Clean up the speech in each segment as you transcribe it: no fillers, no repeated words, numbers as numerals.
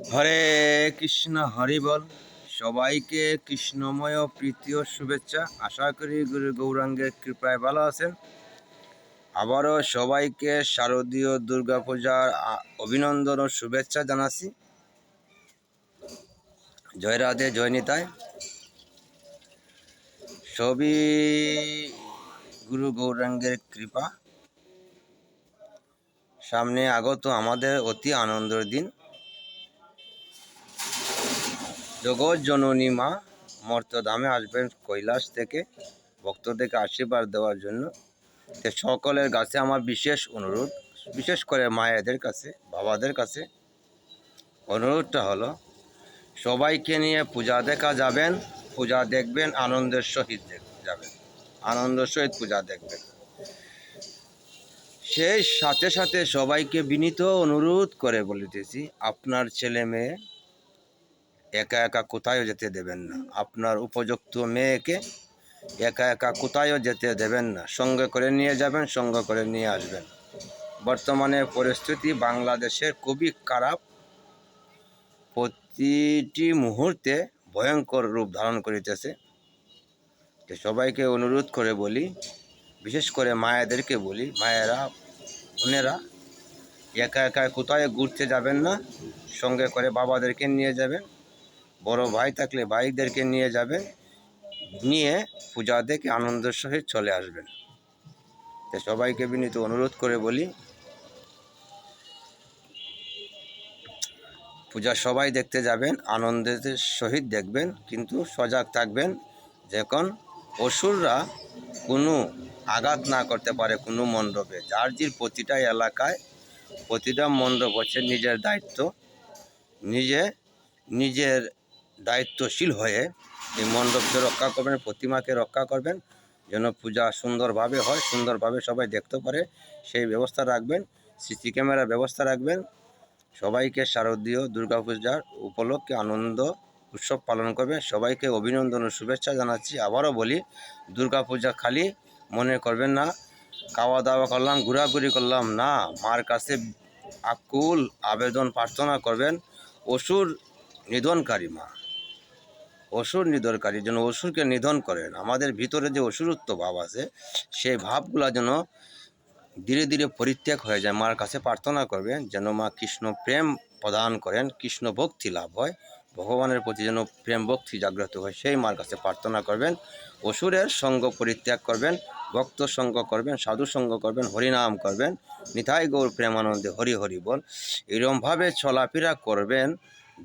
হরে কৃষ্ণ, হরি বল। সবাইকে কৃষ্ণময় প্রীতি ও শুভেচ্ছা। আশা করি গুরু গৌরাঙ্গের কৃপায় ভালো আছেন। আবারও সবাইকে শারদীয় দুর্গাপূজার অভিনন্দন ও শুভেচ্ছা জানাচ্ছি। জয় রাধে, জয় নিতাই। সবই গুরু গৌরাঙ্গের কৃপা। সামনে আগত আমাদের অতি আনন্দের দিন। জগৎ জননী মা মর্তধামে আসবেন কৈলাস থেকে ভক্তদেরকে আশীর্বাদ দেওয়ার জন্য। সকলের কাছে আমার বিশেষ অনুরোধ, বিশেষ করে মায়েদের কাছে, বাবাদের কাছে অনুরোধটা হলো, সবাইকে নিয়ে পূজা দেখা যাবেন, পূজা দেখবেন, আনন্দের সহিত যাবেন, আনন্দের সহিত পূজা দেখবেন। সেই সাথে সাথে সবাইকে বিনীত অনুরোধ করে বলিতেছি, আপনার ছেলে মেয়ে একা একা কোথায়ও যেতে দেবেন না। আপনার উপযুক্ত মেয়েকে একা একা কোথায়ও যেতে দেবেন না। সঙ্গে করে নিয়ে যাবেন, সঙ্গে করে নিয়ে আসবেন। বর্তমানে পরিস্থিতি বাংলাদেশের খুবই খারাপ। প্রতিটি মুহূর্তে ভয়ঙ্কর রূপ ধারণ করিতেছে। সবাইকে অনুরোধ করে বলি, বিশেষ করে মায়েদেরকে বলি, মায়েরা, বোনেরা একা একা কোথায় ঘুরতে যাবেন না। সঙ্গে করে বাবাদেরকে নিয়ে যাবেন, বড় ভাই থাকলে ভাইদেরকে নিয়ে যাবেন, নিয়ে পূজা দেখে আনন্দের সহিত চলে আসবেন। সবাইকে বিনীত অনুরোধ করে বলি, পূজা সবাই দেখতে যাবেন, আনন্দের সহিত দেখবেন, কিন্তু সজাগ থাকবেন যখন অসুররা কোনো আঘাত না করতে পারে কোনো মণ্ডপে। যার প্রতিটা এলাকায় প্রতিটা মণ্ডপ হচ্ছে নিজের দায়িত্ব। নিজের দায়িত্বশীল হয়ে এই মণ্ডপকে রক্ষা করবেন, প্রতিমাকে রক্ষা করবেন, যেন পূজা সুন্দরভাবে হয়, সুন্দরভাবে সবাই দেখতে পারে সেই ব্যবস্থা রাখবেন। সিসি ক্যামেরার ব্যবস্থা রাখবেন। সবাইকে শারদীয় দুর্গাপূজার উপলক্ষে আনন্দ উৎসব পালন করবে। সবাইকে অভিনন্দন ও শুভেচ্ছা জানাচ্ছি। আবারও বলি, দুর্গাপূজা খালি মনে করবেন না খাওয়া দাওয়া করলাম, ঘোরাঘুরি করলাম না। মার কাছে আকুল আবেদন প্রার্থনা করবেন। অসুর নিধনকারী মা, অসুর নিধনকারী যেন অসুরকে নিধন করেন। আমাদের ভিতরে যে অসুরত্ব ভাব আছে, সেই ভাবগুলা যেন ধীরে ধীরে পরিত্যাগ হয়ে যায়। মার কাছে প্রার্থনা করবেন যেন মা কৃষ্ণ প্রেম প্রদান করেন, কৃষ্ণ ভক্তি লাভ হয়, ভগবানের প্রতি যেন প্রেম ভক্তি জাগ্রত হয়, সেই মার কাছে প্রার্থনা করবেন। অসুরের সঙ্গ পরিত্যাগ করবেন, ভক্ত সঙ্গ করবেন, সাধু সঙ্গ করবেন, হরিনাম করবেন, নিতাই গৌর প্রেমানন্দে হরি হরি বল। এরকমভাবে চলাফেরা করবেন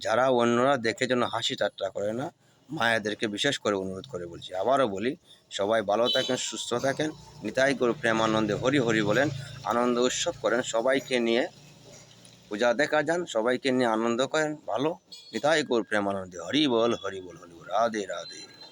যারা অন্যরা দেখে যেন হাসি ঠাট্টা করে না। মায়েদেরকে বিশেষ করে অনুরোধ করে বলছি। আবারও বলি, সবাই ভালো থাকেন, সুস্থ থাকেন, নিতাই গৌর প্রেমানন্দে হরি হরি বলেন, আনন্দ উৎসব করেন। সবাইকে নিয়ে পূজা দেখা যান, সবাইকে নিয়ে আনন্দ করেন, ভালো। নিতাই গৌর প্রেমানন্দে হরি বল, হরি বল, হরি বল। রাধে রাধে।